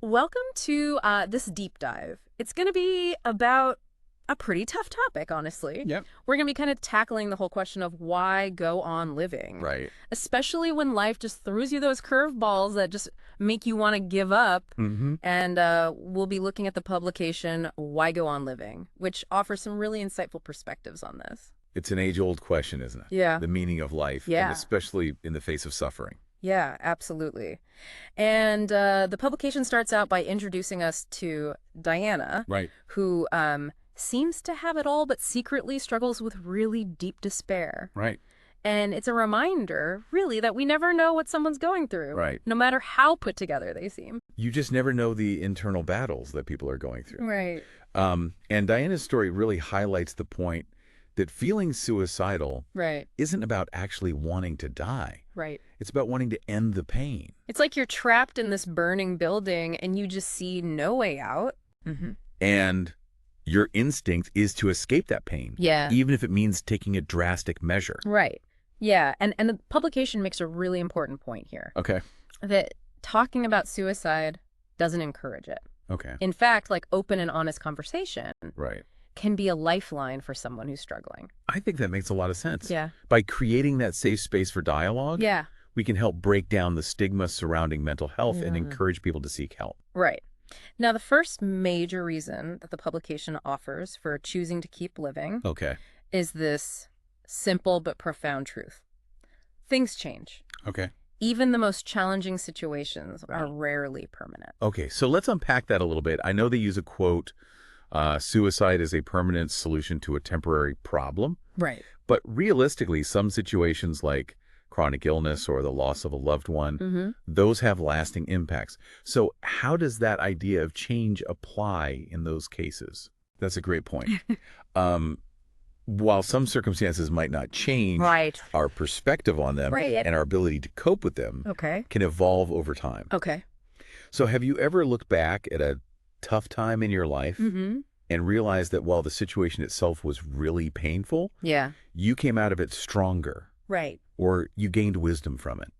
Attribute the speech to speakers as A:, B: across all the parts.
A: Welcome to this deep dive. It's going to be about a pretty tough topic, honestly.
B: Yep.
A: We're going to be kind of tackling the whole question of why go on living,
B: Right.
A: especially when life just throws you those curveballs that just make you want to give up.
B: Mm-hmm.
A: And we'll be looking at the publication, Why Go On Living, which offers some really insightful perspectives on this.
B: It's an age-old question, isn't it?
A: Yeah.
B: The meaning of life,
A: Yeah.
B: and especially in the face of suffering.
A: Yeah, absolutely. And the publication starts out by introducing us to Diana,
B: Right.
A: who seems to have it all but secretly struggles with really deep despair.
B: Right.
A: And it's a reminder, really, that we never know what someone's going through,
B: Right.
A: no matter how put together they seem.
B: You just never know the internal battles that people are going through.
A: Right.
B: And Diana's story really highlights the point that feeling suicidal
A: Right.
B: isn't about actually wanting to die.
A: Right.
B: It's about wanting to end the pain.
A: It's like you're trapped in this burning building and you just see no way out. Mm-hmm.
B: And your instinct is to escape that pain.
A: Yeah.
B: Even if it means taking a drastic measure.
A: Right. Yeah. And the publication makes a really important point here.
B: Okay.
A: That talking about suicide doesn't encourage it.
B: Okay.
A: In fact, like open and honest conversation
B: Right.
A: can be a lifeline for someone who's struggling.
B: I think that makes a lot of sense.
A: Yeah.
B: By creating that safe space for dialogue,
A: Yeah.
B: we can help break down the stigma surrounding mental health and
A: Yeah.
B: encourage people to seek help.
A: Right. Now, the first major reason that the publication offers for choosing to keep living
B: Okay.
A: is this simple but profound truth. Things change.
B: Okay.
A: Even the most challenging situations are rarely permanent.
B: Okay, so let's unpack that a little bit. I know they use a quote, suicide is a permanent solution to a temporary problem.
A: Right.
B: But realistically, some situations like chronic illness or the loss of a loved one,
A: Mm-hmm.
B: those have lasting impacts. So how does that idea of change apply in those cases? That's a great point. While some circumstances might not change,
A: Right.
B: our perspective on them
A: Right.
B: and our ability to cope with them
A: Okay.
B: can evolve over time.
A: Okay.
B: So have you ever looked back at a tough time in your life
A: Mm-hmm.
B: and realized that while the situation itself was really painful,
A: Yeah.
B: you came out of it stronger
A: Right.
B: or you gained wisdom from it?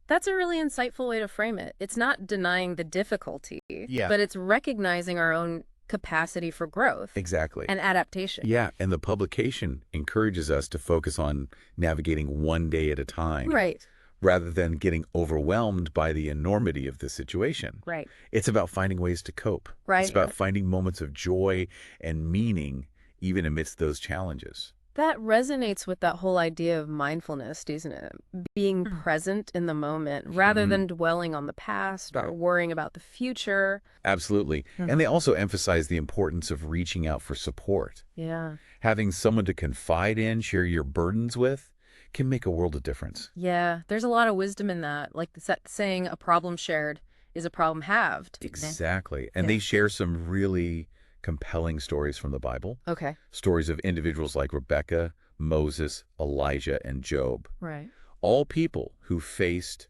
A: That's a really insightful way to frame it. It's not denying the difficulty,
B: Yeah.
A: but it's recognizing our own capacity for growth
B: Exactly.
A: and adaptation.
B: Yeah, and the publication encourages us to focus on navigating one day at a time
A: Right.
B: rather than getting overwhelmed by the enormity of the situation.
A: Right.
B: It's about finding ways to cope.
A: Right.
B: It's about finding moments of joy and meaning even amidst those challenges.
A: That resonates with that whole idea of mindfulness, doesn't it? Being present in the moment rather than dwelling on the past or worrying about the future.
B: Absolutely. And they also emphasize the importance of reaching out for support.
A: Yeah.
B: Having someone to confide in, share your burdens with, can make a world of difference.
A: Yeah. There's a lot of wisdom in that. Like the saying, a problem shared is a problem halved.
B: Exactly. And
A: Yeah.
B: they share some really compelling stories from the Bible.
A: Okay.
B: Stories of individuals like Rebecca, Moses, Elijah, and Job.
A: Right.
B: All people who faced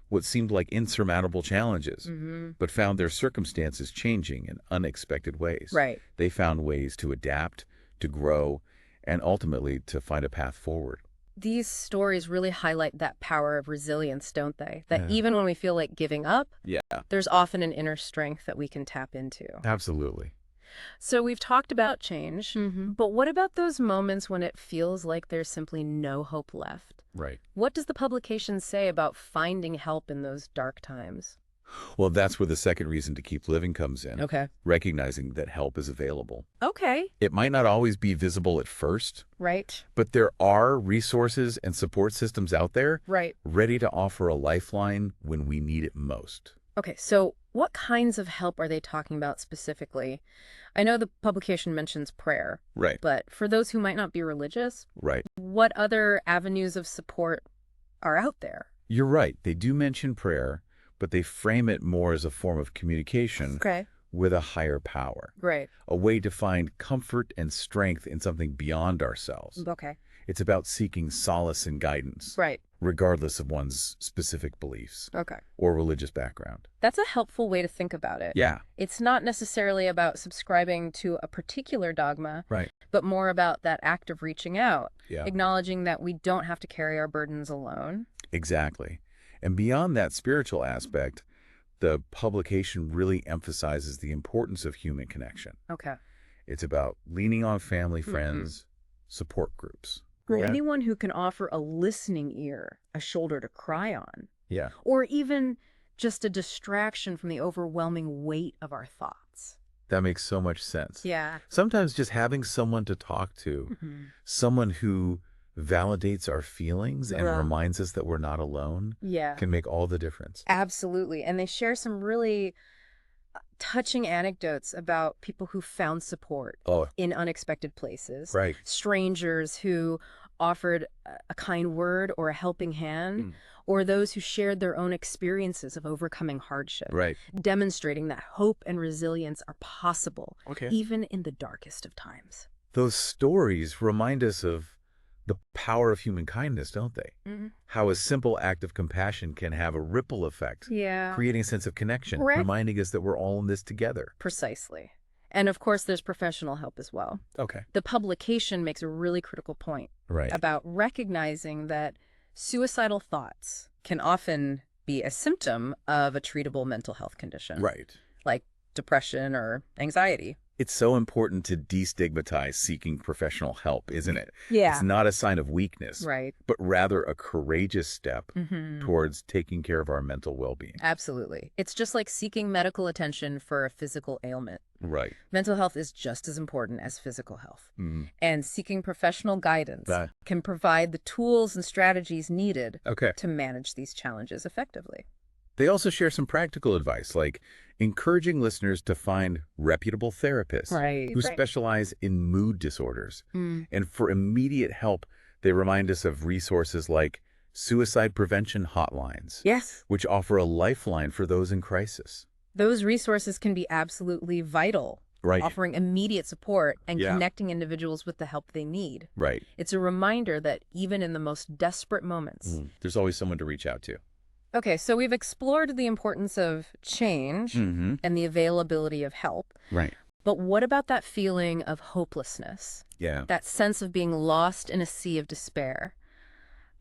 B: what seemed like insurmountable challenges,
A: Mm-hmm.
B: but found their circumstances changing in unexpected ways.
A: Right.
B: They found ways to adapt, to grow, and ultimately to find a path forward.
A: These stories really highlight that power of resilience, don't they? That
B: Yeah.
A: even when we feel like giving up,
B: Yeah,
A: there's often an inner strength that we can tap into.
B: absolutely.
A: So we've talked about change, but what about those moments when it feels like there's simply no hope left?
B: Right.
A: What does the publication say about finding help in those dark times?
B: Well, that's where the second reason to keep living comes in.
A: Okay.
B: Recognizing that help is available.
A: Okay.
B: It might not always be visible at first,
A: Right.
B: but there are resources and support systems out there
A: Right.
B: ready to offer a lifeline when we need it most.
A: Okay, so what kinds of help are they talking about specifically? I know the publication mentions prayer,
B: Right.
A: but for those who might not be religious,
B: Right.
A: what other avenues of support are out there?
B: You're right. They do mention prayer, but they frame it more as a form of communication
A: Okay.
B: with a higher power,
A: Right.
B: a way to find comfort and strength in something beyond ourselves.
A: Okay.
B: It's about seeking solace and guidance,
A: Right.
B: regardless of one's specific beliefs
A: Okay.
B: or religious background.
A: That's a helpful way to think about it.
B: Yeah,
A: It's not necessarily about subscribing to a particular dogma,
B: right.
A: but more about that act of reaching out,
B: Yeah,
A: acknowledging that we don't have to carry our burdens alone.
B: exactly. And beyond that spiritual aspect, the publication really emphasizes the importance of human connection.
A: Okay.
B: It's about leaning on family, friends, support groups.
A: Well, anyone who can offer a listening ear, a shoulder to cry on,
B: Yeah.
A: or even just a distraction from the overwhelming weight of our thoughts.
B: That makes so much sense.
A: Yeah.
B: Sometimes just having someone to talk to, someone who validates our feelings and reminds us that we're not alone,
A: Yeah.
B: can make all the difference.
A: Absolutely. And they share some really touching anecdotes about people who found support in unexpected places.
B: Right.
A: Strangers who offered a kind word or a helping hand, or those who shared their own experiences of overcoming hardship,
B: Right.
A: demonstrating that hope and resilience are possible,
B: Okay.
A: even in the darkest of times.
B: Those stories remind us of the power of human kindness, don't they? How a simple act of compassion can have a ripple effect,
A: Yeah.
B: creating a sense of connection,
A: Right.
B: reminding us that we're all in this together.
A: Precisely. And of course, there's professional help as well.
B: Okay.
A: The publication makes a really critical point
B: Right.
A: about recognizing that suicidal thoughts can often be a symptom of a treatable mental health condition,
B: Right.
A: like depression or anxiety.
B: It's so important to destigmatize seeking professional help, isn't it?
A: Yeah.
B: It's not a sign of weakness,
A: Right.
B: but rather a courageous step towards taking care of our mental well-being.
A: Absolutely. It's just like seeking medical attention for a physical ailment.
B: Right.
A: Mental health is just as important as physical health. And seeking professional guidance can provide the tools and strategies needed to manage these challenges effectively.
B: They also share some practical advice, like encouraging listeners to find reputable therapists who specialize in mood disorders. And for immediate help, they remind us of resources like suicide prevention hotlines,
A: Yes.
B: which offer a lifeline for those in crisis.
A: Those resources can be absolutely vital,
B: Right.
A: offering immediate support and connecting individuals with the help they need.
B: Right.
A: It's a reminder that even in the most desperate moments.
B: There's always someone to reach out to.
A: Okay, so we've explored the importance of change and the availability of help.
B: Right.
A: But what about that feeling of hopelessness?
B: Yeah.
A: That sense of being lost in a sea of despair?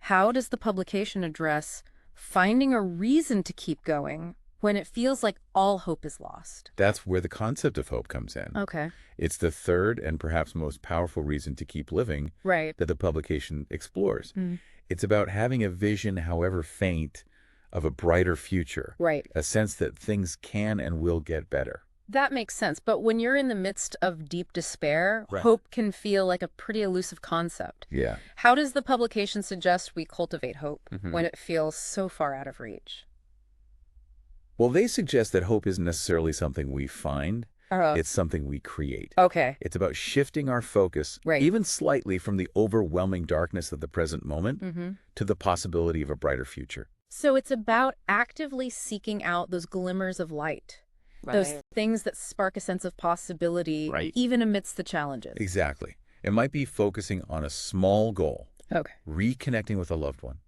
A: How does the publication address finding a reason to keep going when it feels like all hope is lost?
B: That's where the concept of hope comes in.
A: Okay.
B: It's the third and perhaps most powerful reason to keep living
A: Right.
B: that the publication explores. It's about having a vision, however faint, of a brighter future.
A: Right.
B: A sense that things can and will get better.
A: That makes sense. But when you're in the midst of deep despair, hope can feel like a pretty elusive concept.
B: Yeah.
A: How does the publication suggest we cultivate hope when it feels so far out of reach?
B: Well, they suggest that hope isn't necessarily something we find. It's something we create.
A: Okay.
B: It's about shifting our focus, even slightly, from the overwhelming darkness of the present moment to the possibility of a brighter future.
A: So it's about actively seeking out those glimmers of light, those things that spark a sense of possibility, even amidst the challenges.
B: Exactly. It might be focusing on a small goal, reconnecting with a loved one,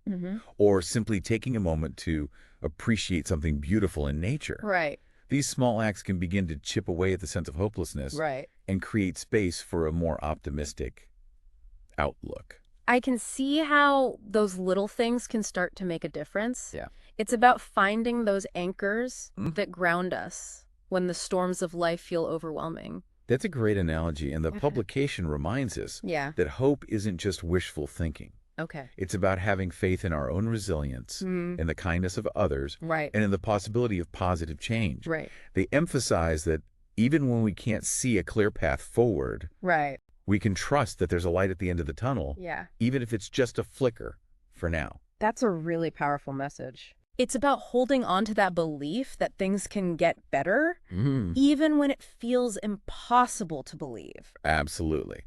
B: or simply taking a moment to appreciate something beautiful in nature.
A: Right.
B: These small acts can begin to chip away at the sense of hopelessness and create space for a more optimistic outlook.
A: I can see how those little things can start to make a difference.
B: Yeah.
A: It's about finding those anchors that ground us when the storms of life feel overwhelming.
B: That's a great analogy, and the publication reminds us that hope isn't just wishful thinking.
A: Okay.
B: It's about having faith in our own resilience, in the kindness of others, and in the possibility of positive change.
A: Right.
B: They emphasize that even when we can't see a clear path forward, we can trust that there's a light at the end of the tunnel, even if it's just a flicker for now.
A: That's a really powerful message. It's about holding on to that belief that things can get better, even when it feels impossible to believe.
B: Absolutely.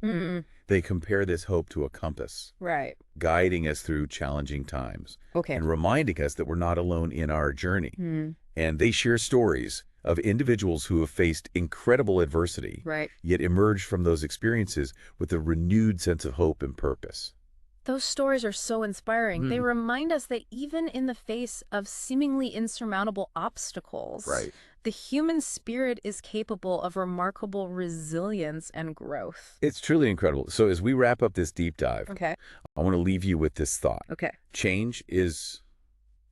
B: They compare this hope to a compass, guiding us through challenging times, and reminding us that we're not alone in our journey. And they share stories of individuals who have faced incredible adversity, yet emerged from those experiences with a renewed sense of hope and purpose.
A: Those stories are so inspiring. They remind us that even in the face of seemingly insurmountable obstacles, the human spirit is capable of remarkable resilience and growth.
B: It's truly incredible. So as we wrap up this deep dive, I want to leave you with this thought. Change is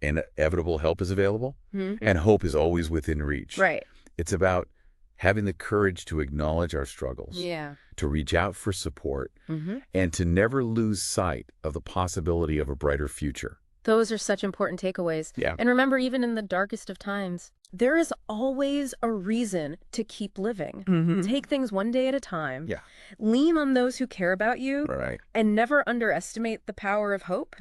B: inevitable help is available, and hope is always within reach.
A: Right.
B: It's about having the courage to acknowledge our struggles, to reach out for support, and to never lose sight of the possibility of a brighter future.
A: Those are such important takeaways.
B: Yeah.
A: And remember, even in the darkest of times, there is always a reason to keep living. Take things one day at a time.
B: Yeah.
A: Lean on those who care about you.
B: Right.
A: And never underestimate the power of hope.